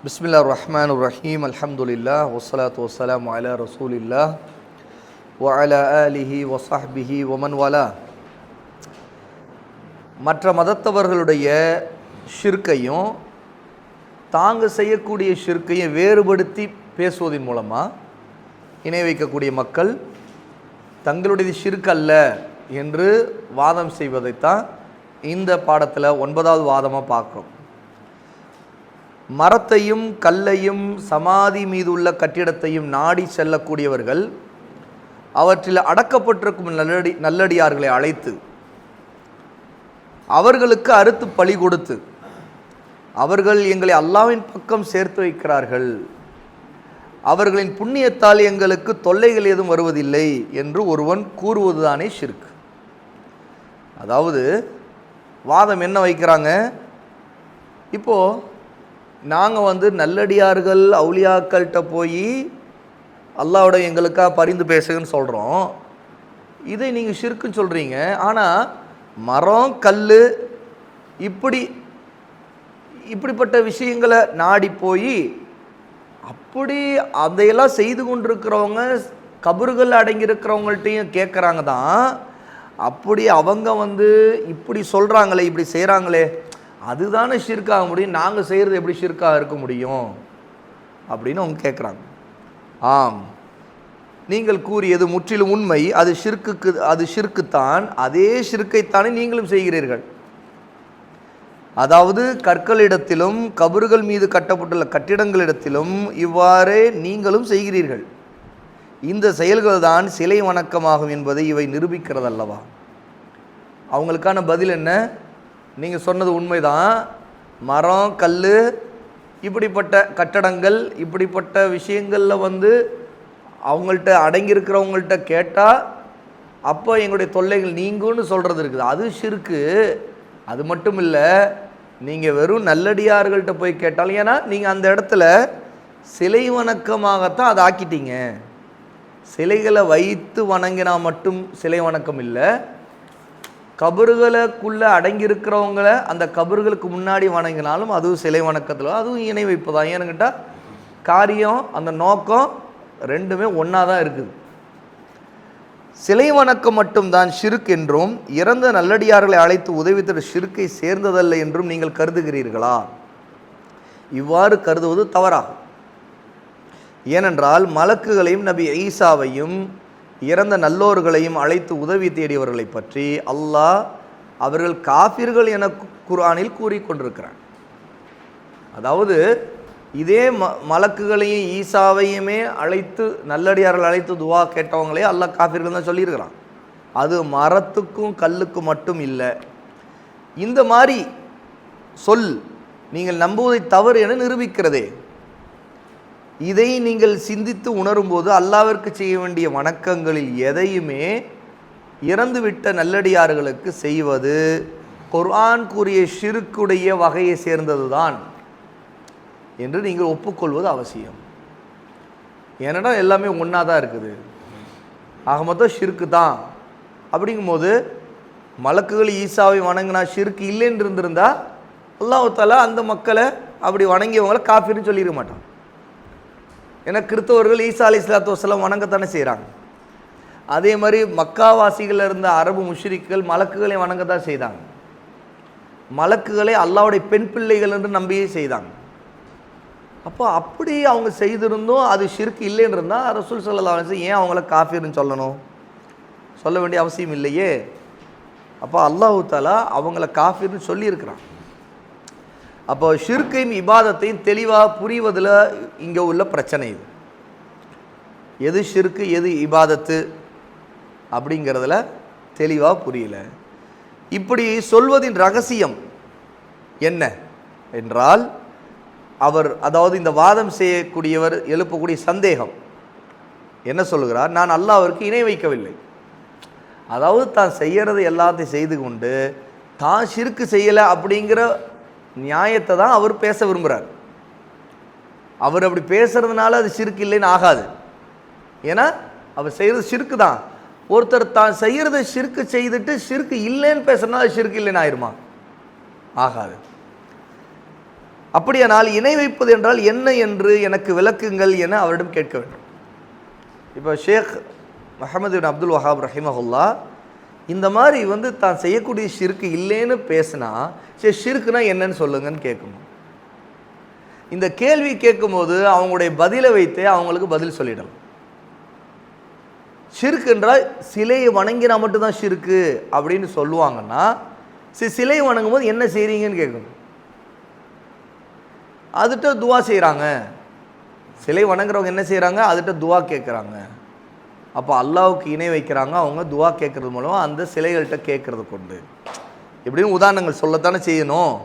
பிஸ்மில்லாஹிர் ரஹ்மானிர் ரஹீம். அல்ஹம்துலில்லாஹ் வஸ்ஸலாத்து வஸ்ஸலாமு அலா ரசூலில்லாஹ் வ அலா ஆலிஹி வ ஸஹ்பிஹி வ மன் வலா. மற்ற மதத்தவர்களுடைய ஷிர்க்கையும் தாங்க செய்யக்கூடிய ஷிர்க்கையும் வேறுபடுத்தி பேசுவதன் மூலமாக இணை வைக்கக்கூடிய மக்கள் தங்களுடைய ஷிர்க் அல்ல என்று வாதம் செய்வதைத்தான் இந்த பாடத்தில் 9வது வாதமாக பார்க்குறோம். மரத்தையும் கல்லையும் சமாதி மீது உள்ள கட்டிடத்தையும் நாடி செல்லக்கூடியவர்கள் அவற்றில் அடக்கப்பட்டிருக்கும் நல்லடியார்களை அழைத்து அவர்களுக்கு அறுத்து பலி கொடுத்து அவர்கள் எங்களை அல்லாஹ்வின் பக்கம் சேர்த்து வைக்கிறார்கள், அவர்களின் புண்ணியத்தால் எங்களுக்கு தொல்லைகள் ஏதும் வருவதில்லை என்று ஒருவன் கூறுவதுதானே ஷிர்க். அதாவது வாதம் என்ன வைக்கிறாங்க, இப்போது நாங்கள் நல்லடியார்கள் அவுலியாக்கள்கிட்ட போய் அல்லாஹ்வோட எங்களுக்காக பரிந்து பேசுங்கன்னு சொல்கிறோம், இதை நீங்கள் ஷிர்க்குன்னு சொல்கிறீங்க. ஆனால் மரம் கல் இப்படிப்பட்ட விஷயங்களை நாடி போய் அப்படி அதையெல்லாம் செய்து கொண்டிருக்கிறவங்க கபறுகள் அடங்கியிருக்கிறவங்கள்ட்டையும் கேட்குறாங்க தான். அப்படி அவங்க இப்படி சொல்கிறாங்களே, இப்படி செய்கிறாங்களே, அதுதானே ஷிர்காக முடியும், நாங்கள் செய்கிறது எப்படி ஷிர்காக இருக்க முடியும் அப்படின்னு அவங்க கேட்குறாங்க. ஆம், நீங்கள் கூறியது முற்றிலும் உண்மை. அது ஷிர்க்குத்தான். அதே ஷிர்க்கைத்தானே நீங்களும் செய்கிறீர்கள். அதாவது கற்களிடத்திலும் கபறுகள் மீது கட்டப்பட்டுள்ள கட்டிடங்களிடத்திலும் இவ்வாறே நீங்களும் செய்கிறீர்கள். இந்த செயல்கள் தான் சிலை வணக்கமாகும் என்பதை இவை நிரூபிக்கிறதல்லவா? அவங்களுக்கான பதில் என்ன? நீங்கள் சொன்னது உண்மைதான். மரம் கல் இப்படிப்பட்ட கட்டடங்கள் இப்படிப்பட்ட விஷயங்களில் அவங்கள்ட்ட அடங்கியிருக்கிறவங்கள்ட்ட கேட்டால் அப்போ எங்களுடைய தொல்லைகள் நீங்கும்னு சொல்கிறது இருக்குது, அது ஷிர்க்கு. அது மட்டும் இல்லை, நீங்கள் வெறும் நல்லடியார்கள்ட்ட போய் கேட்டாலும், ஏன்னா நீங்கள் அந்த இடத்துல சிலை வணக்கமாகத்தான் அதை ஆக்கிட்டீங்க. சிலைகளை வைத்து வணங்கினா மட்டும் சிலை வணக்கம் இல்லை, கபறுகளுக்குள்ளே அடங்கியிருக்கிறவங்கள அந்த கபறுகளுக்கு முன்னாடி வணங்கினாலும் அதுவும் சிலை வணக்கத்தில், அதுவும் இணை வைப்பு தான். ஏன்னு கேட்டால் காரியம் அந்த நோக்கம் ரெண்டுமே ஒன்றா தான் இருக்குது. சிலை வணக்கம் மட்டும்தான் ஷிர்க் என்றும் இறந்த நல்லடியார்களை அழைத்து உதவி தர ஷிர்க்கை சேர்ந்ததல்ல என்றும் நீங்கள் கருதுகிறீர்களா? இவ்வாறு கருதுவது தவறாகும். ஏனென்றால் மலக்குகளையும் நபி ஈசாவையும் இறந்த நல்லோர்களையும் அழைத்து உதவி தேடியவர்களை பற்றி அல்லாஹ் அவர்கள் காஃபிர்கள் என குர்ஆனில் கூறிக்கொண்டிருக்கிறான். அதாவது இதே மலக்குகளையும் ஈசாவையுமே அழைத்து நல்லடியார்கள் அழைத்து துவா கேட்டவங்களே அல்லாஹ் காஃபிர்கள் தான் சொல்லியிருக்கிறான். அது மரத்துக்கும் கல்லுக்கும் மட்டும் இல்லை. இந்த மாதிரி சொல் நீங்கள் நம்புவதை தவறு என நிரூபிக்கிறதே. இதை நீங்கள் சிந்தித்து உணரும்போது அல்லாஹ்விற்கு செய்ய வேண்டிய வணக்கங்களில் எதையுமே இறந்துவிட்ட நல்லடியார்களுக்கு செய்வது குர்ஆன் கூறிய ஷிர்க்குடைய வகையை சேர்ந்தது தான் என்று நீங்கள் ஒப்புக்கொள்வது அவசியம். ஏன்னா எல்லாமே ஒன்றா தான் இருக்குது. ஆக மொத்தம் ஷிர்க்கு தான். அப்படிங்கும்போது மலக்குகள் ஈசாவை வணங்கினா ஷிர்க்கு இல்லைன்னு இருந்திருந்தா அல்லாஹ் தஆலா அந்த மக்களை அப்படி வணங்கியவங்களை காஃபிர்னு சொல்லிட மாட்டான். ஏன்னா கிறிஸ்தவர்கள் ஈசா அலைஹிஸ்ஸலாத்து வஸ்ஸலாம் வணங்கத்தானே செய்கிறாங்க. அதே மாதிரி மக்காவாசிகள் இருந்த அரபு முஷ்ரிக்குகள் மலக்குகளை வணங்க தான் செய்தாங்க. மலக்குகளை அல்லாஹ்வுடைய பெண் பிள்ளைகள் என்று நம்பியே செய்தாங்க. அப்போ அப்படி அவங்க செய்திருந்தோம் அது ஷிர்க் இல்லைன்னு இருந்தால் ரசூல் ஸல்லல்லாஹு அலைஹி வஸல்லம் ஏன் அவங்கள காஃபிர்னு சொல்லணும்? சொல்ல வேண்டிய அவசியம் இல்லையே. அப்போ அல்லாஹ் தஆலா அவங்கள காஃபிர்னு சொல்லியிருக்கிறான். அப்போ ஷிர்க்கையும் இபாதத்தையும் தெளிவாக புரிவதில் இங்கே உள்ள பிரச்சனை இது. எது ஷிர்க்கு எது இபாதத்து அப்படிங்கிறதுல தெளிவாக புரியல. இப்படி சொல்வதின் ரகசியம் என்ன என்றால், அதாவது இந்த வாதம் செய்யக்கூடியவர் எழுப்பக்கூடிய சந்தேகம் என்ன சொல்கிறார், நான் அல்லாஹ்விற்கு இணை வைக்கவில்லை. அதாவது தான் செய்கிறது எல்லாத்தையும் செய்து கொண்டு தான் ஷிர்க்கு செய்யலை அப்படிங்கிற நியாயத்தை தான் அவர் பேச விரும்புகிறார். அவர் அப்படி பேசுறதுனால அது ஷிர்க் இல்லைன்னு ஆகாது. ஏன்னா அவர் செய்கிறது ஷிர்க்கு தான். ஒருத்தர் தான் செய்கிறத ஷிர்க்கு செய்துட்டு ஷிர்க்கு இல்லைன்னு பேசுறதுனால ஷிர்க் இல்லைன்னு ஆயிருமா? ஆகாது. அப்படியானால் இணை வைப்பது என்றால் என்ன என்று எனக்கு விளக்குங்கள் என அவரிடம் கேட்க வேண்டும். இப்போ ஷேக் முஹம்மது பின் அப்துல் வஹாப் ரஹிமஹுல்லா இந்த மாதிரி தான் செய்யக்கூடிய ஷிர்க்கு இல்லைன்னு பேசினா, சரி ஷிர்க்குனா என்னன்னு சொல்லுங்கன்னு கேட்கணும். இந்த கேள்வி கேட்கும்போது அவங்களுடைய பதிலை வைத்தே அவங்களுக்கு பதில் சொல்லிடலாம். ஷிர்க் என்றால் சிலையை வணங்கினா மட்டும்தான் ஷிர்க்கு அப்படின்னு சொல்லுவாங்கன்னா, சரி சிலையை வணங்கும் போது என்ன செய்கிறீங்கன்னு கேட்கணும். அதுகிட்ட துவா செய்கிறாங்க, சிலை வணங்குறவங்க என்ன செய்கிறாங்க, அதுகிட்ட துவா கேட்குறாங்க. அப்போ அல்லாவுக்கு இணை வைக்கிறாங்க, அவங்க துவா கேட்குறது மூலமாக அந்த சிலைகள்கிட்ட கேட்குறது கொண்டு இப்படின்னு உதாரணங்கள் சொல்லத்தானே செய்யணும்.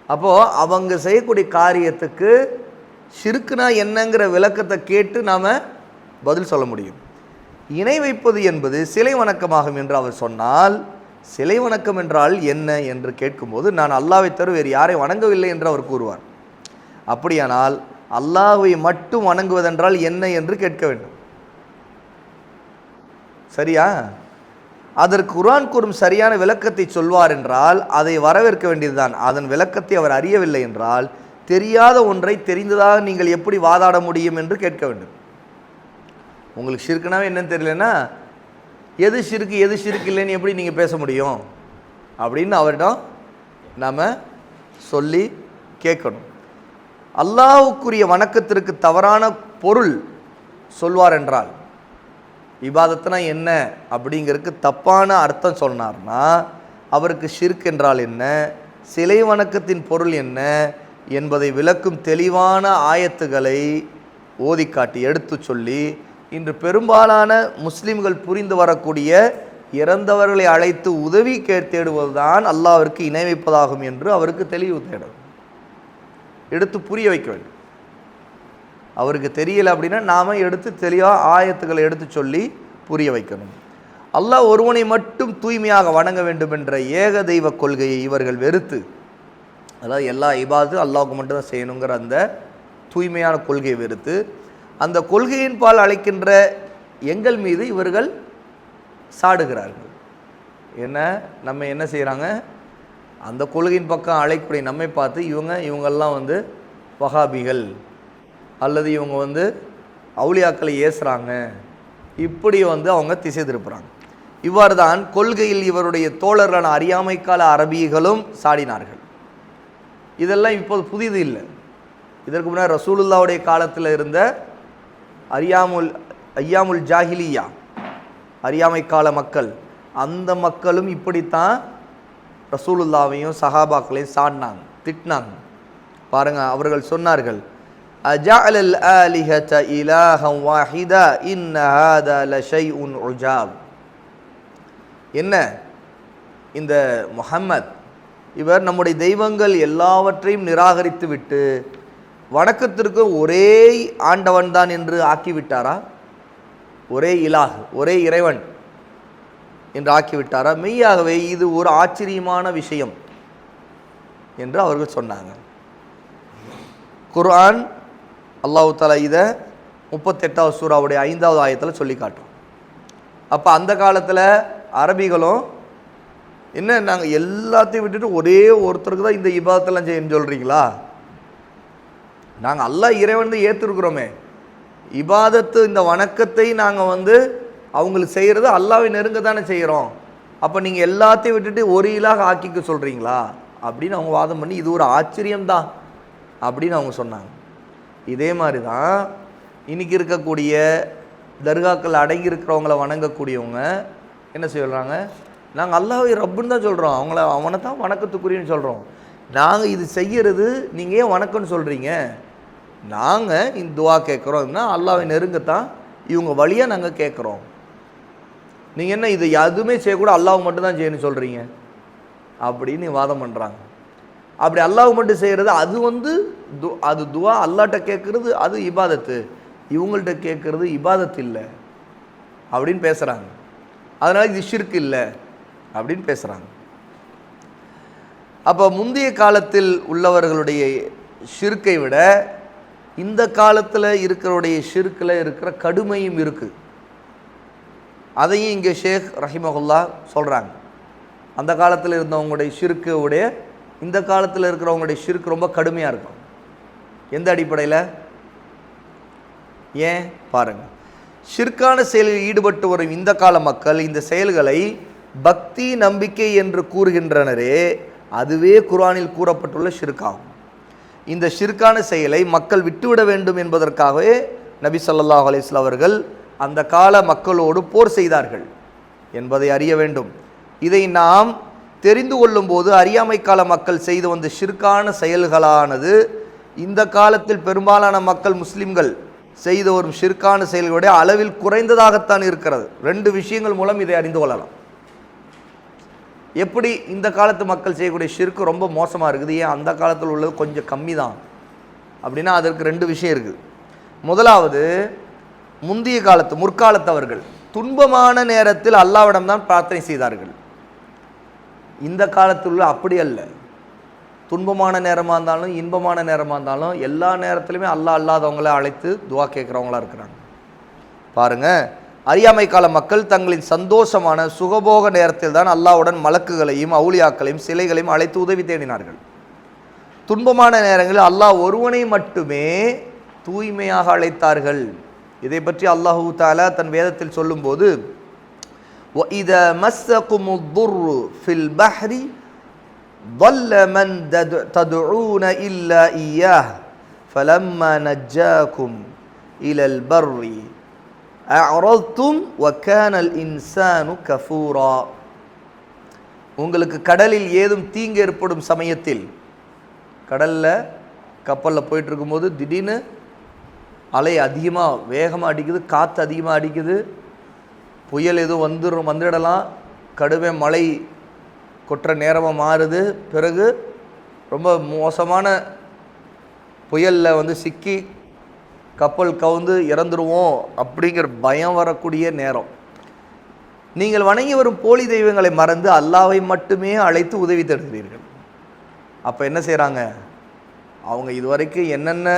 அப்போது அவங்க செய்யக்கூடிய காரியத்துக்கு ஷிர்க்குனா என்னங்கிற விளக்கத்தை கேட்டு நாம் பதில் சொல்ல முடியும். இணை வைப்பது என்பது சிலை வணக்கமாகும் என்று அவர் சொன்னால், சிலை வணக்கம் என்றால் என்ன என்று கேட்கும்போது, நான் அல்லாவை தவிர வேறு யாரை வணங்கவில்லை என்று அவர் கூறுவார். அப்படியானால் அல்லாஹ்வை மட்டும் வணங்குவதென்றால் என்ன என்று கேட்க வேண்டும். சரியா? அதற்கு குர்ஆன் கூறும் சரியான விளக்கத்தை சொல்வார் என்றால் அதை வரவேற்க வேண்டியதுதான். அதன் விளக்கத்தை அவர் அறியவில்லை என்றால், தெரியாத ஒன்றை தெரிந்ததாக நீங்கள் எப்படி வாதாட முடியும் என்று கேட்க வேண்டும். உங்களுக்கு ஷிர்க்குனாவே என்னன்னு தெரியலன்னா, எது ஷிர்க்கு எது ஷிர்க்கு இல்லைன்னு எப்படி நீங்கள் பேச முடியும் அப்படின்னு அவரிடம் நாம் சொல்லி கேட்கணும். அல்லாஹ்வுக்குரிய வணக்கத்திற்கு தவறான பொருள் சொல்வார் என்றால், இபாதத்துனா என்ன அப்படிங்கிறதுக்கு தப்பான அர்த்தம் சொன்னார்னா, அவருக்கு ஷிர்க் என்றால் என்ன, சிலை வணக்கத்தின் பொருள் என்ன என்பதை விளக்கும் தெளிவான ஆயத்துகளை ஓதி காட்டி எடுத்து சொல்லி, இன்று பெரும்பாலான முஸ்லிம்கள் புரிந்து வரக்கூடிய இறந்தவர்களை அழைத்து உதவி தேடுவதுதான் அல்லாஹ்விற்கு இணை வைப்பதாகும் என்று அவருக்கு தெளிவு தேடும், எடுத்து புரிய வைக்க வேண்டும். அவருக்கு தெரியலை அப்படின்னா நாம் எடுத்து தெளிவாக ஆயத்துக்களை எடுத்து சொல்லி புரிய வைக்கணும். அல்லாஹ் ஒருவனை மட்டும் தூய்மையாக வணங்க வேண்டும் என்ற ஏக தெய்வ கொள்கையை இவர்கள் வெறுத்து, அதாவது எல்லா இபாதத்தும் அல்லாஹ்வுக்கு மட்டும்தான் செய்யணுங்கிற அந்த தூய்மையான கொள்கையை வெறுத்து, அந்த கொள்கையின் பால் அழைக்கின்ற எங்கள் மீது இவர்கள் சாடுகிறார்கள். என்ன நம்ம என்ன செய்கிறாங்க, அந்த கொள்கையின் பக்கம் அழைக்கக்கூடிய நம்மை பார்த்து இவங்கெல்லாம் வஹாபிகள் அல்லது இவங்க அவுலியாக்களை ஏசுகிறாங்க, இப்படி அவங்க திசை திருப்புறாங்க. இவ்வாறு தான் கொள்கையில் இவருடைய தோழர்களான அறியாமைக்கால அரபிகளும் சாடினார்கள். இதெல்லாம் இப்போது புதிது இல்லை. இதற்கு முன்னாடி ரசூலுல்லாவுடைய காலத்தில் இருந்த ஐயாமுல் ஜாஹிலியா, அறியாமை கால மக்கள், அந்த மக்களும் இப்படித்தான் ரசூலுல்லாவையும் சஹாபாக்களையும் சாடினாங்க, திட்டினாங்க. பாருங்கள், அவர்கள் சொன்னார்கள், அஜஅலல் ஆலிஹத இலாஹன் வாஹிதா இன்ன ஹாதா லஷைஉன் உஜாப். என்ன, இந்த முஹம்மத் இவர் நம்முடைய தெய்வங்கள் எல்லாவற்றையும் நிராகரித்து விட்டு வணக்கத்திற்கு ஒரே ஆண்டவன் தான் என்று ஆக்கிவிட்டாரா? ஒரே இலாஹ், ஒரே இறைவன் என்று ஆக்கிவிட்டாரா? மெய்யாகவே இது ஒரு ஆச்சரியமான விஷயம் என்று அவர்கள் சொன்னாங்க. குர்ஆன் அல்லாஹ் தஆலா இதை 38வது சூராவுடைய 5வது ஆயத்தில் சொல்லி காட்டும். அப்போ அந்த காலத்தில் அரபிகளும் என்ன, நாங்கள் எல்லாத்தையும் விட்டுட்டு ஒரே ஒருத்தருக்கு தான் இந்த இபாதத்தெல்லாம் செய்யணும்னு சொல்கிறீங்களா? நாங்கள் அல்லாஹ் இறைவன் ஏற்றுருக்குறோமே, இபாதத்து இந்த வணக்கத்தை நாங்கள் அவங்களுக்கு செய்கிறது அல்லாஹ்வை நெருங்க தானே செய்கிறோம். அப்போ நீங்கள் எல்லாத்தையும் விட்டுட்டு ஒரு இலாக ஆக்கிக்க சொல்கிறீங்களா அப்படின்னு அவங்க வாதம் பண்ணி, இது ஒரு ஆச்சரியம்தான் அப்படின்னு அவங்க சொன்னாங்க. இதே மாதிரி தான் இன்றைக்கி இருக்கக்கூடிய தர்காக்கள் அடங்கி இருக்கிறவங்கள வணங்கக்கூடியவங்க என்ன சொல்கிறாங்க, நாங்கள் அல்லாஹ்வை ரப்புன்னு தான் சொல்கிறோம், அவனை தான் வணக்கத்துக்குரியன்னு சொல்கிறோம், நாங்கள் இது செய்கிறது நீங்கள் ஏன் வணக்கம்னு சொல்கிறீங்க, நாங்கள் இந்த துவா கேட்குறோம்னா அல்லாஹ்வை நெருங்கத்தான் இவங்க வழியாக நாங்கள் கேட்குறோம், நீங்கள் என்ன இது எதுவுமே செய்யக்கூட அல்லாஹ் மட்டும் தான் செய்யணும்னு சொல்கிறீங்க அப்படின்னு வாதம் பண்ணுறாங்க. அப்படி அல்லாஹ் மட்டும் செய்கிறது அது துவா அல்லாஹ்ட்ட கேட்குறது அது இபாதத்து, இவங்கள்ட்ட கேட்குறது இபாதத்து இல்லை அப்படின்னு பேசுகிறாங்க. அதனால் இது ஷிர்க் இல்லை அப்படின்னு பேசுகிறாங்க. அப்போ முந்தைய காலத்தில் உள்ளவர்களுடைய ஷிர்க்கை விட இந்த காலத்தில் இருக்கிறவருடைய ஷிர்க்கில் இருக்கிற கடுமையும் இருக்குது. அதையும் இங்கே ஷேக் ரஹிமஹுல்லா சொல்கிறாங்க. அந்த காலத்தில் இருந்தவங்களுடைய ஷிர்க்குடைய இந்த காலத்தில் இருக்கிறவங்களுடைய ஷிர்க் ரொம்ப கடுமையாக இருக்கும். எந்த அடிப்படையில்? ஏன் பாருங்க, ஷிர்கான செயலில் ஈடுபட்டு வரும் இந்த கால மக்கள் இந்த செயல்களை பக்தி நம்பிக்கை என்று கூறுகின்றனரே, அதுவே குர்ஆனில் கூறப்பட்டுள்ள ஷிர்காகும். இந்த ஷிர்கான செயலை மக்கள் விட்டுவிட வேண்டும் என்பதற்காகவே நபி ஸல்லல்லாஹு அலைஹி வஸல்லம் அவர்கள் அந்த கால மக்களோடு போர் செய்தார்கள் என்பதை அறிய வேண்டும். இதை நாம் தெரிந்து கொள்ளும் போது அறியாமை கால மக்கள் செய்து வந்த ஷிர்கான செயல்களானது இந்த காலத்தில் பெரும்பாலான மக்கள் முஸ்லிம்கள் செய்து வரும் ஷிர்கான செயல்களுடைய அளவில் குறைந்ததாகத்தான் இருக்கிறது. 2 விஷயங்கள் மூலம் இதை அறிந்து கொள்ளலாம். எப்படி இந்த காலத்து மக்கள் செய்யக்கூடிய ஷிர்க்கு ரொம்ப மோசமாக இருக்குது, ஏன் அந்த காலத்தில் உள்ளது கொஞ்சம் கம்மி தான் அப்படின்னா அதற்கு 2 விஷயம் இருக்குது. முதலாவது, முந்தைய காலத்து முற்காலத்தவர்கள் துன்பமான நேரத்தில் அல்லாஹ்விடம்தான் பிரார்த்தனை செய்தார்கள். இந்த காலத்தில் உள்ள அப்படி அல்ல. துன்பமான நேரமாக இருந்தாலும் இன்பமான நேரமாக இருந்தாலும் எல்லா நேரத்திலுமே அல்லாஹ் அல்லாதவங்களை அழைத்து துவா கேட்குறவங்களா இருக்கிறாங்க. பாருங்கள், அறியாமை கால மக்கள் தங்களின் சந்தோஷமான சுகபோக நேரத்தில் தான் அல்லாஹ்வுடன் மலக்குகளையும் அவுலியாக்களையும் சிலைகளையும் அழைத்து உதவி தேடினார்கள். துன்பமான நேரங்களில் அல்லாஹ் ஒருவனை மட்டுமே தூய்மையாக அழைத்தார்கள். இதை பற்றி அல்லாஹு தஆலா தன் வேதத்தில் சொல்லும்போது, وَإِذَا مَسَّكُمُ الضُّرُّ فِي الْبَحْرِ ضَلَّ مَنْ تَدْعُونَ إِلَّا إِيَّاهُ فَلَمَّا نَجَّاكُمْ إِلَى الْبَرِّ أَعْرَضْتُمْ وَكَانَ الْإِنسَانُ كَفُورًا. உங்களுக்கு கடலில் ஏதும் தீங்கு ஏற்படும் சமயத்தில், கடலில் கப்பலில் போயிட்டு இருக்கும்போது திடீர்னு அலை அதிகமாக வேகமாக அடிக்குது, காற்று அதிகமாக அடிக்குது, புயல் எதுவும் வந்துடலாம், கடுமை மழை கொட்டுற நேரமாக மாறுது, பிறகு ரொம்ப மோசமான புயலில் சிக்கி கப்பல் கவுந்து இறந்துருவோம் அப்படிங்கிற பயம் வரக்கூடிய நேரம். நீங்கள் வணங்கி வரும் போலி தெய்வங்களை மறந்து அல்லாஹ்வை மட்டுமே அழைத்து உதவி தேடுகிறீர்கள். அப்போ என்ன செய்கிறாங்க? அவங்க இதுவரைக்கும் என்னென்ன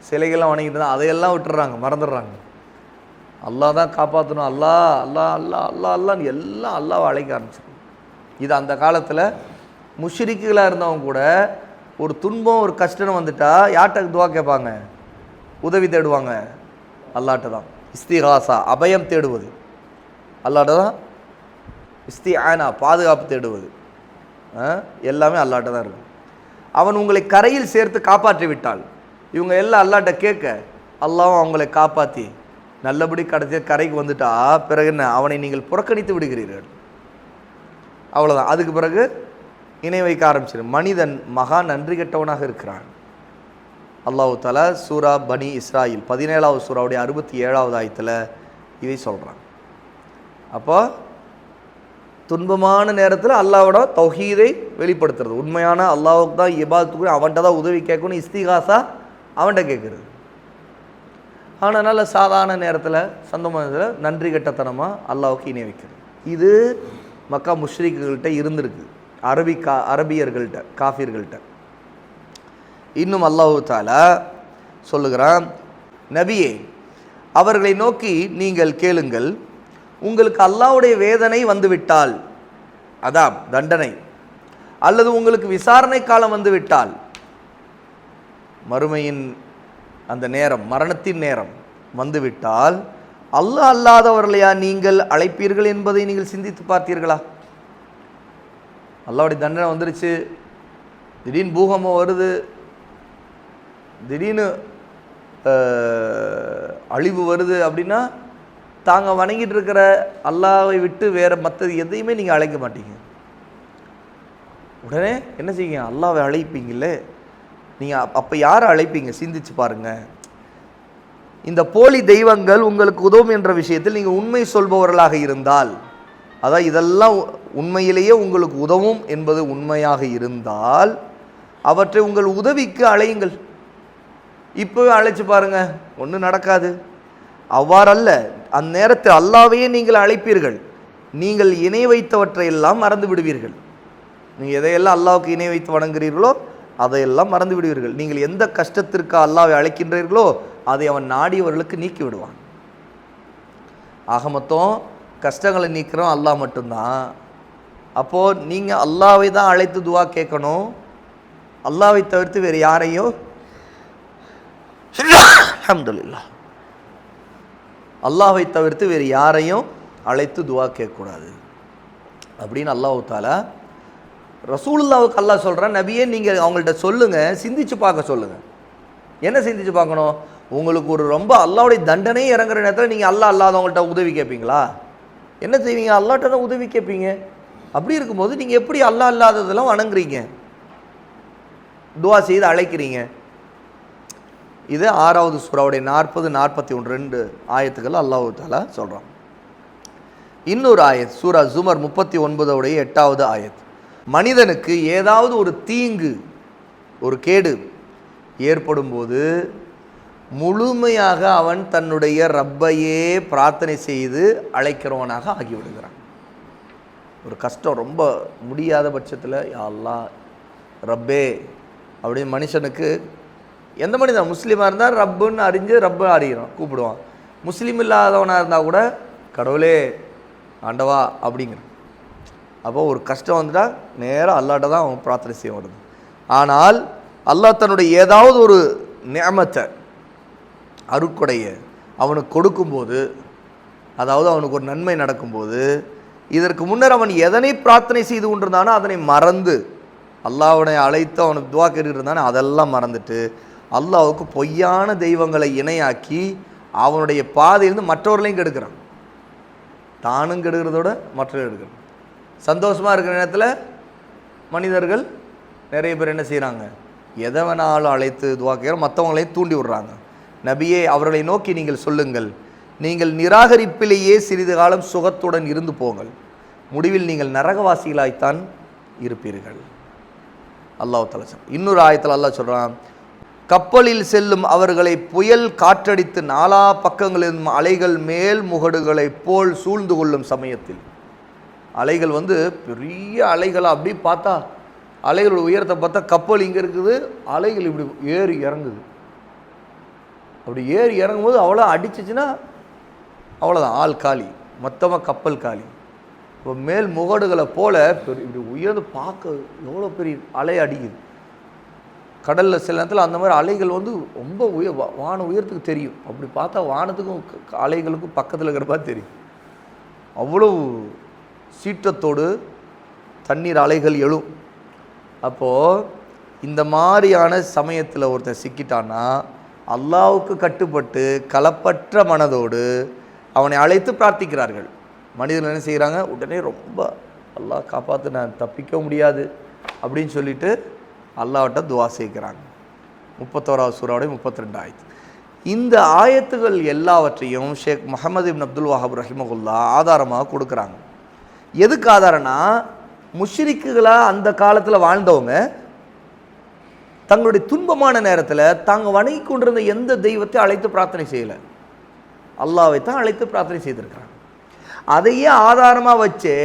சிலைகள்லாம் வணங்கிட்டு இருந்தால் அதையெல்லாம் விட்டுறாங்க, மறந்துடுறாங்க. அல்லாஹ் தான் காப்பாற்றணும், அல்லாஹ் அல்லாஹ் அல்லாஹ் அல்லாஹ் அல்லான்னு எல்லாம் அல்லாஹ்வை அழைக்க ஆரம்பிச்சிருக்காங்க. இது அந்த காலத்தில் முஷ்ரிக்குகளாக இருந்தவங்க கூட ஒரு துன்பம் ஒரு கஷ்டம் வந்துட்டா யார்கிட்ட துவா கேட்பாங்க? உதவி தேடுவாங்க, அல்லாஹ்ட்ட தான். இஸ்திகாசா அபயம் தேடுவது, அல்லாஹ்ட்ட தான். இஸ்திஆனா பாதுகாப்பு தேடுவது, எல்லாமே அல்லாஹ்ட்ட தான் இருக்கும். அவன் உங்களை கரையில் சேர்த்து காப்பாற்றி விட்டால், இவங்க எல்லாம் அல்லாஹ்ட்ட கேட்க அல்லாஹ்வும் அவங்களை காப்பாற்றி நல்லபடி கடைசி கரைக்கு வந்துட்டா பிறகு என்ன? அவனை நீங்கள் புறக்கணித்து விடுகிறீர்கள், அவ்வளோதான். அதுக்கு பிறகு இணை வைக்க ஆரம்பிச்சிரு. மனிதன் மகா நன்றி கெட்டவனாக இருக்கிறான். அல்லாஹ் தஆலா சூரா பனி இஸ்ராயில் 17வது சூராவுடைய 67வது ஆயத்தில் இதை சொல்கிறான். அப்போ துன்பமான நேரத்தில் அல்லாஹ்வோட தௌஹீதை வெளிப்படுத்துறது, உண்மையான அல்லாஹ்வுக்கு தான் இபாதத்துக்கு அவன்கிட்ட தான் உதவி கேட்கணும், இஸ்திகாசா அவன்கிட்ட கேட்குறது. ஆனால் நல்ல சாதாரண நேரத்தில் சொந்தமான நன்றி கெட்டத்தனமாக அல்லாஹ்வுக்கு இணை வைக்கிறது. இது மக்கா முஷ்ரிக்குகள்கிட்ட இருந்திருக்கு, அரபியர்கள்ட்ட காஃபிர்கள்ட்ட. இன்னும் அல்லாஹ் தஆலா சொல்லுகிறான், நபியே அவர்களை நோக்கி நீங்கள் கேளுங்கள், உங்களுக்கு அல்லாஹ்வுடைய வேதனை வந்துவிட்டால், அதான் தண்டனை, அல்லது உங்களுக்கு விசாரணை காலம் வந்துவிட்டால், மறுமையின் அந்த நேரம், மரணத்தின் நேரம் வந்துவிட்டால், அல்லாஹ் அல்லாதவர்களையா நீங்கள் அழைப்பீர்கள் என்பதை நீங்கள் சிந்தித்து பார்த்தீர்களா? அல்லாஹ்வுடைய தண்டனை வந்துருச்சு, திடீர்னு பூகம்பம் வருது, திடீர்னு அழிவு வருது அப்படின்னா தாங்க வணங்கிட்டு இருக்கிற அல்லாஹ்வை விட்டு வேறு மற்றது எதையுமே நீங்கள் அழைக்க மாட்டீங்க. உடனே என்ன செய்யுங்க? அல்லாஹ்வை அழைப்பீங்களே. நீங்கள் அப்போ யாரை அழைப்பீங்க? சிந்திச்சு பாருங்கள். இந்த போலி தெய்வங்கள் உங்களுக்கு உதவும் என்ற விஷயத்தில் நீங்கள் உண்மை சொல்பவர்களாக இருந்தால், அதான் இதெல்லாம் உண்மையிலேயே உங்களுக்கு உதவும் என்பது உண்மையாக இருந்தால் அவற்றை உங்கள் உதவிக்கு அழையுங்கள். இப்போவே அழைச்சி பாருங்கள், ஒன்றும் நடக்காது. அவ்வாறல்ல, அந்நேரத்தில் அல்லாஹ்வையே நீங்கள் அழைப்பீர்கள், நீங்கள் இணை வைத்தவற்றையெல்லாம் மறந்து விடுவீர்கள். நீங்கள் எதையெல்லாம் அல்லாஹ்வுக்கு இணை வைத்து வணங்குகிறீர்களோ அதையெல்லாம் மறந்து விடுவீர்கள். நீங்கள் எந்த கஷ்டத்திற்கு அல்லாஹ்வை அழைக்கின்றீர்களோ அதை அவன் நாடியவர்களுக்கு நீக்கி விடுவான். ஆக மொத்தம் கஷ்டங்களை நீக்கிறோம் அல்லாஹ் மட்டும்தான். அப்போது நீங்கள் அல்லாஹ்வை தான் அழைத்து துவா கேட்கணும், அல்லாஹ்வை தவிர்த்து வேறு யாரையும் அல்ஹம்துலில்லாஹ். அல்லாஹ்வை தவிர்த்து வேறு யாரையும் அழைத்து துவா கேட்கக்கூடாது அப்படின்னு அல்லாஹ் தஆலா ரசூலுல்லாவுக்கு அல்லாஹ் சொல்கிறான், நபியே நீங்கள் அவங்கள்ட்ட சொல்லுங்கள், சிந்திச்சு பார்க்க சொல்லுங்கள். என்ன சிந்திச்சு பார்க்கணும்? உங்களுக்கு ஒரு ரொம்ப அல்லாஹ்வுடைய தண்டனையே இறங்குற நேரத்தில் நீங்கள் அல்லாஹ் அல்லாதவங்கள்ட்ட உதவி கேட்பீங்களா? என்ன செய்வீங்க? அல்லாஹ்ட்ட தான் உதவி கேட்பீங்க. அப்படி இருக்கும்போது நீங்கள் எப்படி அல்லாஹ் அல்லாததெல்லாம் வணங்குறீங்க, துவா செய்து அழைக்கிறீங்க? இது 6வது சூராவுடைய 40, 41 2 ஆயத்துக்கள் அல்லாஹ் தஆலா சொல்கிறான். இன்னொரு ஆயத் சூரா ஜுமர் 39 8வது ஆயத், மனிதனுக்கு ஏதாவது ஒரு தீங்கு, ஒரு கேடு ஏற்படும் போது முழுமையாக அவன் தன்னுடைய ரப்பையே பிரார்த்தனை செய்து அழைக்கிறவனாக ஆகிவிடுகிறான். ஒரு கஷ்டம் ரொம்ப முடியாத பட்சத்தில், யா அல்லாஹ் ரப்பே அப்படின்னு மனுஷனுக்கு, எந்த மனிதன் முஸ்லீமாக இருந்தால் ரப்புன்னு அறிஞ்சு ரப்பை அறிகிறான், கூப்பிடுவான். முஸ்லீம் இல்லாதவனாக இருந்தால் கூட கடவுளே ஆண்டவா அப்படிங்கிற. அப்போ ஒரு கஷ்டம் வந்துட்டால் நேராக அல்லாட்ட தான் அவன் பிரார்த்தனை செய்ய வருது. ஆனால் அல்லாஹ் தன்னுடைய ஏதாவது ஒரு நிஅமத்தை, அருட்கொடைய அவனுக்கு கொடுக்கும்போது, அதாவது அவனுக்கு ஒரு நன்மை நடக்கும்போது, இதற்கு முன்னர் அவன் எதனை பிரார்த்தனை செய்து கொண்டிருந்தானோ அதனை மறந்து, அல்லாஹ்வை அழைத்து அவனுக்கு துவா கேட்டுக்கிட்டு இருந்தானே அதெல்லாம் மறந்துட்டு அல்லாஹ்வுக்கு பொய்யான தெய்வங்களை இணையாக்கி அவனுடைய பாதையிலிருந்து மற்றவர்களையும் கெடுக்கிறான். தானும் கெடுக்கிறதோட மற்றவர்கள் எடுக்கிறான். சந்தோஷமாக இருக்கிற நேரத்தில் மனிதர்கள் நிறைய பேர் என்ன செய்கிறாங்க? எதை வேணாலும் அழைத்து துவா கேட்குற, மற்றவங்களையும் தூண்டி விடுறாங்க. நபியே அவர்களை நோக்கி நீங்கள் சொல்லுங்கள், நீங்கள் நிராகரிப்பிலேயே சிறிது காலம் சுகத்துடன் இருந்து போங்கள், முடிவில் நீங்கள் நரகவாசிகளாய்த்தான் இருப்பீர்கள். அல்லாஹ் தஆலா சொல்றான். இன்னொரு ஆயத்தில் அல்லாஹ் சொல்கிறான், கப்பலில் செல்லும் அவர்களை புயல் காற்றடித்து நாலா பக்கங்களிலும் அலைகள் மேல் முகடுகளை போல் சூழ்ந்து கொள்ளும் சமயத்தில், அலைகள் பெரிய அலைகளை அப்படி பார்த்தா, அலைகளோட உயரத்தை பார்த்தா கப்பல் இங்கே இருக்குது, அலைகள் இப்படி ஏறி இறங்குது. அப்படி ஏறி இறங்கும்போது அவ்வளோ அடிச்சிச்சுன்னா அவ்வளோதான், ஆள் காலி, மொத்தமாக கப்பல் காலி. இப்போ மேல் முகடுகளை போல் இப்படி உயர்ந்து பார்க்க எவ்வளோ பெரிய அலை அடிக்குது. கடலில் சில நேரத்தில் அந்த மாதிரி அலைகள் ரொம்ப வான உயரத்துக்கு தெரியும். அப்படி பார்த்தா வானத்துக்கும் அலைகளுக்கும் பக்கத்தில் இருக்கிறப்பா தெரியும். அவ்வளோ சீற்றத்தோடு தண்ணீர் அலைகள் எழும். அப்போது இந்த மாதிரியான சமயத்தில் ஒருத்தன் சிக்கிட்டான்னா அல்லாஹ்வுக்கு கட்டுப்பட்டு களப்பற்ற மனதோடு அவனை அழைத்து பிரார்த்திக்கிறார்கள். மனிதர்கள் என்ன செய்கிறாங்க? உடனே ரொம்ப அல்லாஹ் காப்பாற்று, நான் தப்பிக்க முடியாது அப்படின்னு சொல்லிட்டு அல்லாஹ்விட்ட துவா செய்கிறாங்க. 31வது சூராவுடைய 32 ஆயத்து. இந்த ஆயத்துகள் எல்லாவற்றையும் ஷேக் முஹம்மது இப்னு அப்துல் வஹாப் ரஹிமஹுல்லா ஆதாரமாக கொடுக்குறாங்க. எதுக்கு ஆதாரம்னா, முஷ்ரிக்குகளாக அந்த காலத்தில் வாழ்ந்தவங்க தங்களுடைய துன்பமான நேரத்தில் தாங்க வணங்கி கொண்டிருந்த எந்த தெய்வத்தை அழைத்து பிரார்த்தனை செய்யலை, அல்லாஹ்வை தான் அழைத்து பிரார்த்தனை செய்திருக்கிறாங்க. அதையே ஆதாரமாக வச்சு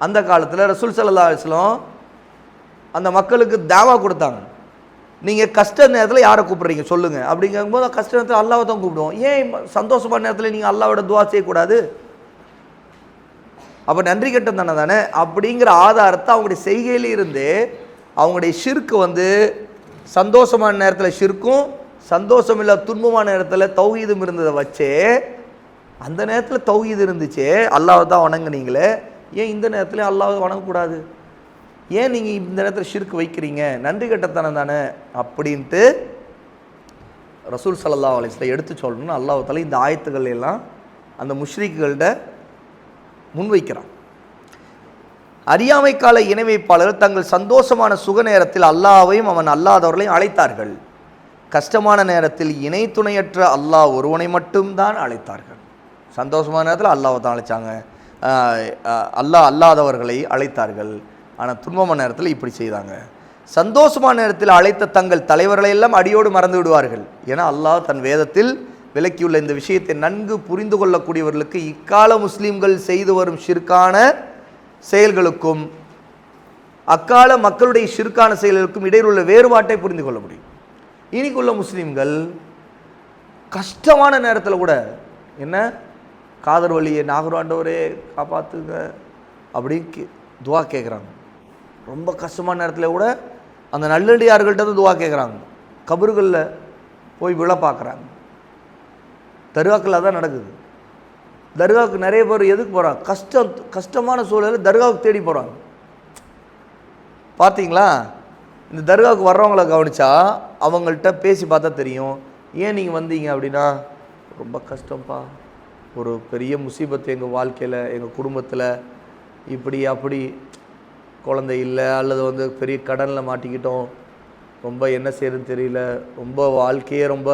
அந்த காலத்தில் ரசூல் ஸல்லல்லாஹு அலைஹி வஸல்லம் அந்த மக்களுக்கு தாவா கொடுத்தாங்க. நீங்கள் கஷ்ட நேரத்தில் யாரை கூப்பிட்றீங்க சொல்லுங்கள் அப்படிங்கும்போது, கஷ்ட நேரத்தில் அல்லாஹ்வை தான் கூப்பிடுவோம். ஏன் சந்தோஷமான நேரத்தில் நீங்கள் அல்லாஹ்வோட துவா செய்யக்கூடாது? அப்போ நன்றி கட்டம் தானே அப்படிங்கிற ஆதாரத்தை அவங்களுடைய செய்கையிலிருந்து அவங்களுடைய ஷிர்க்கு சந்தோஷமான நேரத்தில் ஷிர்க்கும், சந்தோஷம் இல்லை துன்பமான நேரத்தில் தௌஹீதும் இருந்ததை வச்சே, அந்த நேரத்தில் தௌஹீது இருந்துச்சு, அல்லாஹ்வை தான் வணங்குனீங்களே, ஏன் இந்த நேரத்தில் அல்லாஹ்வை வணங்கக்கூடாது? ஏன் நீங்கள் இந்த நேரத்தில் ஷிர்க் வைக்கிறீங்க? நன்றி கட்டத்தனம் தானே அப்படின்ட்டு ரசூல் ஸல்லல்லாஹு அலைஹி வஸல்லம் எடுத்து சொல்லணும்னு அல்லாஹ் தஆலா இந்த ஆயத்துக்கள் எல்லாம் அந்த முஷ்ரிக்குகள்கிட்ட முன்வைக்கிறான். அறியாமை கால இணை வைப்பாளர்கள் தங்கள் சந்தோஷமான சுக நேரத்தில் அல்லாஹ்வையும் அவன் அல்லாதவர்களையும் அழைத்தார்கள். கஷ்டமான நேரத்தில் இணை துணையற்ற அல்லாஹ் ஒருவனை மட்டும்தான் அழைத்தார்கள். சந்தோஷமான நேரத்தில் அல்லாஹ்வை தான் அழைச்சாங்க, அல்லாஹ் அல்லாதவர்களை அழைத்தார்கள். ஆனால் துன்பமான நேரத்தில் இப்படி செய்தாங்க. சந்தோஷமான நேரத்தில் அழைத்த தங்கள் தலைவர்களை எல்லாம் அடியோடு மறந்து விடுவார்கள். ஏன்னா அல்லாஹ் தன் வேதத்தில் விளக்கியுள்ள இந்த விஷயத்தை நன்கு புரிந்து கொள்ளக்கூடியவர்களுக்கு இக்கால முஸ்லீம்கள் செய்து வரும் ஷிர்கான செயல்களுக்கும் அக்கால மக்களுடைய ஷிர்கான செயல்களுக்கும் இடையில் உள்ள வேறுபாட்டை புரிந்து கொள்ள முடியும். இன்னைக்குள்ள முஸ்லீம்கள் கஷ்டமான நேரத்தில் கூட என்ன காதர் வழியை நாகராண்டவரே காப்பாற்றுங்க அப்படின்னு துவா கேட்குறாங்க. ரொம்ப கஷ்டமான நேரத்தில் கூட அந்த நல்லடியார்கள்ட்ட துவா கேட்குறாங்க. கபறுகளில் போய் விழ பார்க்குறாங்க. தர்காக்கள் அதான் நடக்குது. தர்காவுக்கு நிறைய பேர் எதுக்கு போகிறாங்க? கஷ்டமான சூழலில் தர்காவுக்கு தேடி போகிறாங்க. பார்த்தீங்களா? இந்த தர்காவுக்கு வர்றவங்களை கவனித்தா அவங்கள்ட்ட பேசி பார்த்தா தெரியும். ஏன் நீங்கள் வந்தீங்க அப்படின்னா, ரொம்ப கஷ்டம்ப்பா, ஒரு பெரிய முசீபத்து எங்கள் வாழ்க்கையில், எங்கள் குடும்பத்தில், இப்படி அப்படி, குழந்தை இல்லை, அல்லது பெரிய கடனில் மாட்டிக்கிட்டோம், ரொம்ப என்ன செய்யறதுன்னு தெரியல, ரொம்ப வாழ்க்கையே ரொம்ப,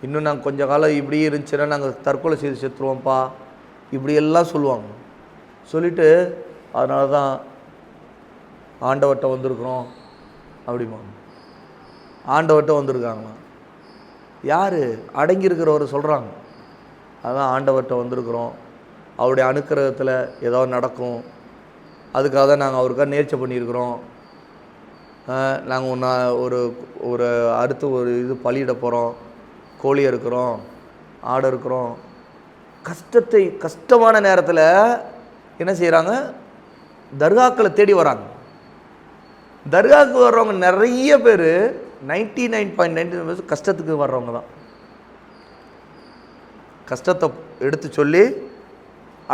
இன்னும் நாங்கள் கொஞ்சம் காலம் இப்படியே இருந்துச்சுன்னா நாங்கள் தற்கொலை செய்து செத்துருவோம்ப்பா, இப்படியெல்லாம் சொல்லுவாங்க. சொல்லிவிட்டு அதனால தான் ஆண்டவர்கிட்ட வந்திருக்கிறோம் அப்படிம்பாங்க. ஆண்டவர்கிட்ட வந்திருக்காங்களாம். யார்? அடங்கியிருக்கிறவர் சொல்கிறாங்க. அதான் ஆண்டவர்கிட்ட வந்திருக்கிறோம், அவருடைய அனுக்கிரகத்தில் ஏதாவது நடக்கும், அதுக்காக தான் நாங்கள் அவருக்காக நேர்ச்சை பண்ணியிருக்கிறோம், நாங்கள் ஒரு அடுத்து ஒரு இது பலியிட போகிறோம், கோழி இருக்கிறோம், ஆடு இருக்கிறோம். கஷ்டமான நேரத்தில் என்ன செய்கிறாங்க? தர்காக்களை தேடி வராங்க. தர்காவுக்கு வர்றவங்க நிறைய பேர் 99.99% கஷ்டத்துக்கு வர்றவங்க தான். கஷ்டத்தை எடுத்து சொல்லி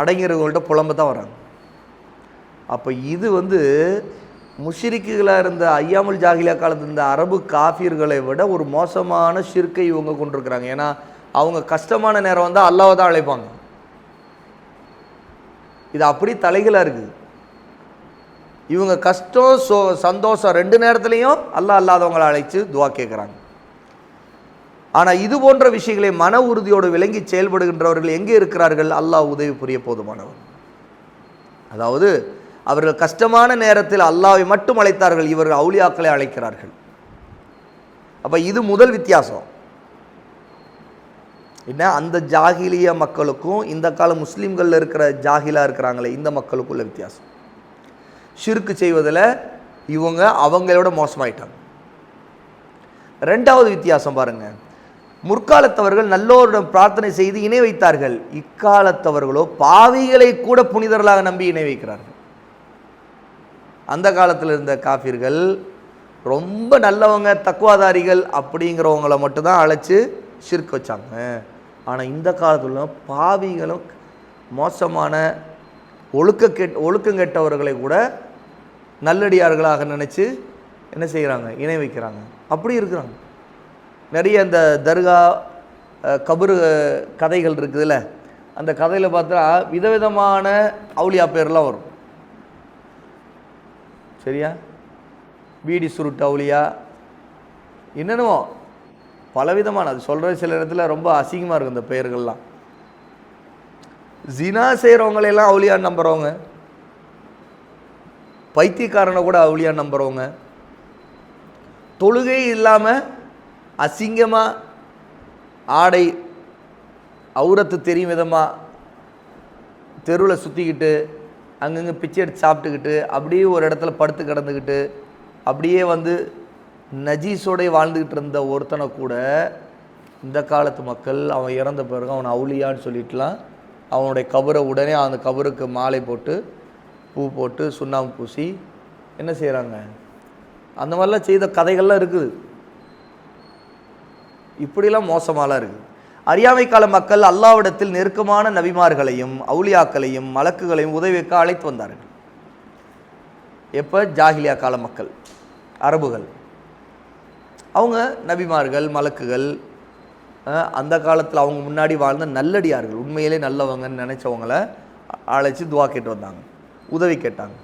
அடங்கிறவங்கள்ட்ட புலம்ப தான் வராங்க. அப்போ இது முஷ்ரிக்குகளாக இருந்த ஐயாமுல் ஜாஹிலியா காலத்தில் இருந்த அரபு காஃபிர்களை விட ஒரு மோசமான ஷிர்க்கை இவங்க கொண்டிருக்கிறாங்க. ஏன்னா அவங்க கஷ்டமான நேரம் வந்தால் அல்லாஹ்வை தான் அழைப்பாங்க. இது அப்படி தலைகளாக இருக்குது. இவங்க கஷ்டம் சந்தோஷம் ரெண்டு நேரத்துலையும் அல்லாஹ் அல்லாதவங்களை அழைச்சி துவா கேட்குறாங்க. ஆனால் இது போன்ற விஷயங்களை மன உறுதியோடு விளங்கி செயல்படுகின்றவர்கள் எங்கே இருக்கிறார்கள்? அல்லாஹ் உதவி புரிய போதுமானவர். அதாவது அவர்கள் கஷ்டமான நேரத்தில் அல்லாஹ்வை மட்டும் அழைத்தார்கள், இவர்கள் அவுலியாக்களை அழைக்கிறார்கள். அப்போ இது முதல் வித்தியாசம் என்ன? அந்த ஜாகிலிய மக்களுக்கும் இந்த கால முஸ்லீம்களில் இருக்கிற ஜாகிலா இருக்கிறாங்களே இந்த மக்களுக்கும் உள்ள வித்தியாசம். ஷிர்க்கு செய்வதில் இவங்க அவங்களோட மோசமாயிட்டாங்க. ரெண்டாவது வித்தியாசம் பாருங்க, முற்காலத்தவர்கள் நல்லோரிடம் பிரார்த்தனை செய்து இணை வைத்தார்கள், இக்காலத்தவர்களோ பாவிகளை கூட புனிதர்களாக நம்பி இணை வைக்கிறார்கள். அந்த காலத்தில் இருந்த காஃபிர்கள் ரொம்ப நல்லவங்க, தக்குவாதாரிகள் அப்படிங்கிறவங்கள மட்டும்தான் அழைச்சி ஷிர்க் வச்சாங்க. ஆனால் இந்த காலத்துல பாவிகளும் மோசமான ஒழுக்கம் கெட்டவர்களை கூட நல்லடியார்களாக நினச்சி என்ன செய்கிறாங்க? இணை வைக்கிறாங்க. அப்படி இருக்கிறாங்க. நிறைய இந்த தர்கா கபரு கதைகள் இருக்குதுல்ல, அந்த கதையில் பார்த்தா விதவிதமான அவுலியா பேர்லாம் வரும். சரியா? பீடி சுருட்டு அவுலியா, என்னென்னமோ பலவிதமான, அது சொல்கிற சில இடத்துல ரொம்ப அசிங்கமாக இருக்கும் இந்த பெயர்கள்லாம். ஜினா செய்கிறவங்களையெல்லாம் அவுலியான்னு நம்புகிறவங்க, பைத்தியக்காரனை கூட அவுலியான்னு நம்புகிறவங்க, தொழுகை இல்லாமல் அசிங்கமாக ஆடை அவுரத்து தெரியும் விதமாக தெருவில் சுற்றிக்கிட்டு அங்கங்கே பிச்சை எடுத்து சாப்பிட்டுக்கிட்டு அப்படியே ஒரு இடத்துல படுத்து கிடந்துக்கிட்டு அப்படியே நஜீஸோடைய வாழ்ந்துக்கிட்டு இருந்த ஒருத்தனை கூட இந்த காலத்து மக்கள் அவன் இறந்த பிறகு அவனை அவுலியான்னு சொல்லிட்டுலாம் அவனுடைய கபரை உடனே அந்த கபருக்கு மாலை போட்டு பூ போட்டு சுண்ணாம்பு பூசி என்ன செய்கிறாங்க? அந்த மாதிரிலாம் செய்த கதைகள்லாம் இருக்குது. இப்படிலாம் மோசமாலாம் இருக்குது. அறியாமை கால மக்கள் அல்லாஹ்விடத்தில் நெருக்கமான நபிமார்களையும் அவுலியாக்களையும் மலக்குகளையும் உதவிக்க அழைத்து வந்தார்கள். எப்போ? ஜாஹிலியா கால மக்கள், அரபுகள். அவங்க நபிமார்கள் மலக்குகள் அந்த காலத்தில் அவங்க முன்னாடி வாழ்ந்த நல்லடியார்கள், உண்மையிலே நல்லவங்கன்னு நினச்சவங்கள அழைச்சி துவா கேட்டு வந்தாங்க, உதவி கேட்டாங்க.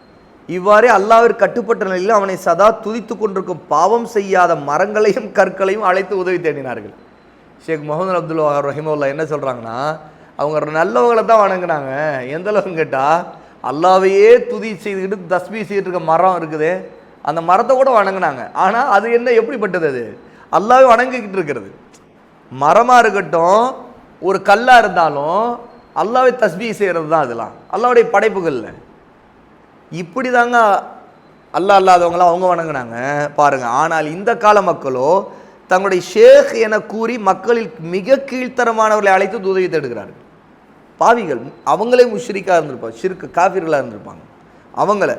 இவ்வாறே அல்லாஹ்விற்கு கட்டுப்பட்ட நிலையில் அவனை சதா துதித்து கொண்டிருக்கும் பாவம் செய்யாத மரங்களையும் கற்களையும் அழைத்து உதவி தேடினார்கள். ஷேக் முகமது அப்துல் வஹாப் ரஹிமஹுல்லாஹ் என்ன சொல்கிறாங்கன்னா, அவங்க நல்லவங்களை தான் வணங்கினாங்க. எந்த அளவுன்னு கேட்டால், அல்லாஹ்வையே துதி செய்துக்கிட்டு தஸ்பீ செய்துட்டு இருக்க மரம் இருக்குது, அந்த மரத்தை கூட வணங்கினாங்க. ஆனால் அது என்ன, எப்படிப்பட்டது? அது அல்லாஹ்வை வணங்கிக்கிட்டு இருக்கிறது. மரமாக இருக்கட்டும், ஒரு கல்லாக இருந்தாலும் அல்லாஹ்வை தஸ்பீ செய்கிறது தான் அதெல்லாம் அல்லாஹ்வுடைய படைப்புகளில். இப்படி தாங்க அல்லாஹ் அல்லாதவங்களாம் அவங்க வணங்கினாங்க பாருங்க. ஆனால் இந்த கால மக்களோ தங்களுடைய ஷேக் என கூறி மக்களில் மிக கீழ்த்தரமானவர்களை அழைத்து உதவி தேடுகிறார்கள். பாவிகள், அவங்களே முஷ்ரிக்காக இருந்திருப்பாங்க, ஷிர்க் காஃபிர்களாக இருந்திருப்பாங்க. அவங்கள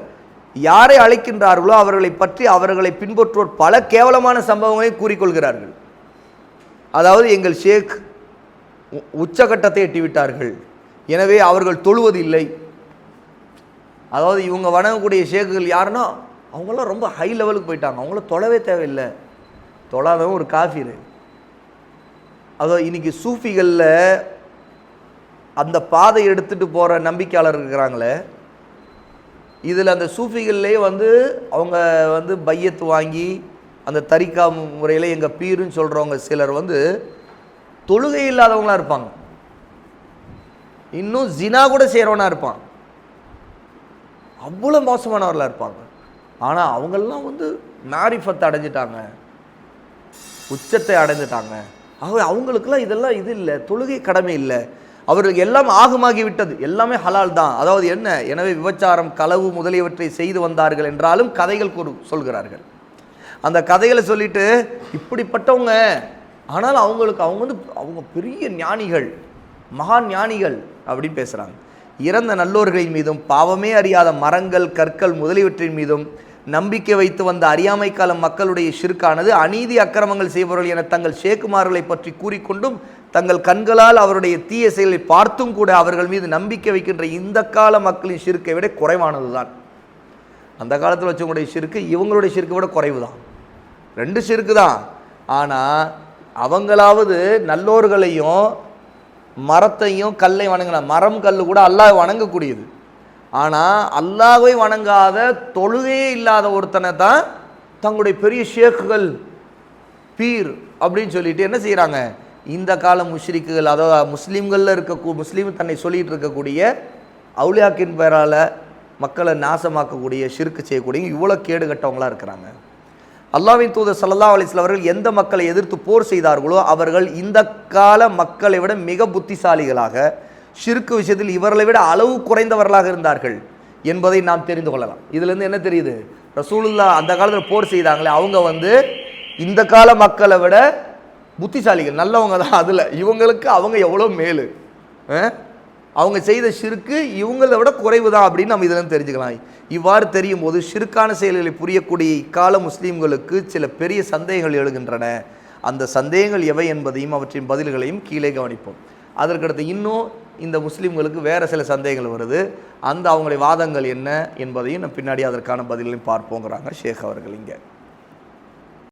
யாரை அழைக்கின்றார்களோ அவர்களை பற்றி அவர்களை பின்பற்றுவோர் பல கேவலமான சம்பவங்களை கூறிக்கொள்கிறார்கள். அதாவது எங்கள் ஷேக் உச்சகட்டத்தை எட்டிவிட்டார்கள். எனவே அவர்கள் தொழுவதில்லை. அதாவது இவங்க வணங்கக்கூடிய ஷேக்குகள் யாருன்னா அவங்களாம் ரொம்ப ஹை லெவலுக்கு போயிட்டாங்க. அவங்கள தொழவே தேவையில்லை. தொழாதவன் ஒரு காஃபிர். அதாவது இன்னைக்கு சூஃபிகளில் அந்த பாதை எடுத்துகிட்டு போகிற நம்பிக்கையாளர் இருக்கிறாங்களே, இதில் அந்த சூஃபிகள்லே அவங்க பையத்து வாங்கி அந்த தரிக்கா முறையில் எங்கள் பீருன்னு சொல்கிறவங்க சிலர் தொழுகை இல்லாதவங்களாக இருப்பாங்க. இன்னும் ஜினா கூட செய்கிறவனா இருப்பான். அவ்வளோ மோசமானவர்களாக இருப்பாங்க. ஆனால் அவங்கெல்லாம் மாரிஃபத்தை அடைஞ்சிட்டாங்க, உச்சத்தை அடைஞ்சிட்டாங்க. ஆகவே அவங்களுக்கெல்லாம் இதெல்லாம் இது இல்லை, தொழுகை கடமை இல்லை. அவர்களுக்கு எல்லாம் ஆகுமாகி விட்டது, எல்லாமே ஹலால் தான். அதாவது என்ன, எனவே விபச்சாரம் களவு முதலியவற்றை செய்து வந்தார்கள் என்றாலும் கதைகள் சொல்கிறார்கள். அந்த கதைகளை சொல்லிட்டு இப்படிப்பட்டவங்க, ஆனால் அவங்க பெரிய ஞானிகள், மகான் ஞானிகள் அப்படின்னு பேசுகிறாங்க. இறந்த நல்லோர்களின் மீதும் பாவமே அறியாத மரங்கள் கற்கள் முதலியவற்றின் மீதும் நம்பிக்கை வைத்து வந்த அறியாமை கால மக்களுடைய ஷிர்கானது அநீதி அக்கிரமங்கள் செய்பவர்கள் என தங்கள் ஷேக்குமார்களை பற்றி கூறிக்கொண்டும் தங்கள் கண்களால் அவருடைய தீய செயலை பார்த்தும் கூட அவர்கள் மீது நம்பிக்கை வைக்கின்ற இந்த கால மக்களின் ஷிர்க்கை விட குறைவானது தான். அந்த காலத்தில் வச்சவங்களுடைய ஷிர்க்கு இவங்களுடைய ஷிர்க்கை விட குறைவு தான். 2 ஷிர்க்கு தான். ஆனால் அவங்களாவது நல்லோர்களையும் மரத்தையும் கல்லை வணங்கலாம். மரம் கல் கூட அல்லாஹ் வணங்கக்கூடியது. ஆனால் அல்லாஹ்வை வணங்காத தொழுகையே இல்லாத ஒருத்தனை தான் தங்களுடைய பெரிய ஷேக்குகள் பீர் அப்படின்னு சொல்லிட்டு என்ன செய்கிறாங்க, இந்த கால முஷ்ரிக்குகள், அதாவது முஸ்லீம்களில் முஸ்லீம் தன்னை சொல்லிகிட்டு இருக்கக்கூடிய அவுலியாக்கின் பேரால் மக்களை நாசமாக்கக்கூடிய ஷிர்க்கு செய்யக்கூடிய இவ்வளோ கேடு கட்டவங்களாக இருக்கிறாங்க. அல்லாஹ்வின் தூதர் ஸல்லல்லாஹு அலைஹி வஸல்லம் அவர்கள் எந்த மக்களை எதிர்த்து போர் செய்தார்களோ அவர்கள் இந்த கால மக்களை விட மிக புத்திசாலிகளாக, ஷிர்க்கு விஷயத்தில் இவர்களை விட அளவு குறைந்தவர்களாக இருந்தார்கள் என்பதை நாம் தெரிந்து கொள்ளலாம். இதுலேருந்து என்ன தெரியுது, ரசூலுல்லாஹ் அந்த காலத்தில் போர் செய்தாங்களே அவங்க இந்த கால மக்களை விட புத்திசாலிகள், நல்லவங்க தான். அதில் இவங்களுக்கு அவங்க எவ்வளோ மேலு, அவங்க செய்த ஷிர்க்கு இவங்களை விட குறைவு தான் அப்படின்னு நம்ம இதில் தெரிஞ்சுக்கலாம். இவ்வாறு தெரியும் போது ஷிர்கான செயல்களை புரியக்கூடிய இக்கால முஸ்லீம்களுக்கு சில பெரிய சந்தேகங்கள் எழுகின்றன. அந்த சந்தேகங்கள் எவை என்பதையும் அவற்றின் பதில்களையும் கீழே கவனிப்போம். அதற்கடுத்து இன்னும் இந்த முஸ்லீம்களுக்கு வேறு சில சந்தேகங்கள் வருது. அவங்களுடைய வாதங்கள் என்ன என்பதையும் நம்ம பின்னாடி அதற்கான பதில்களையும் பார்ப்போங்கிறாங்க ஷேக் அவர்கள் இங்கே.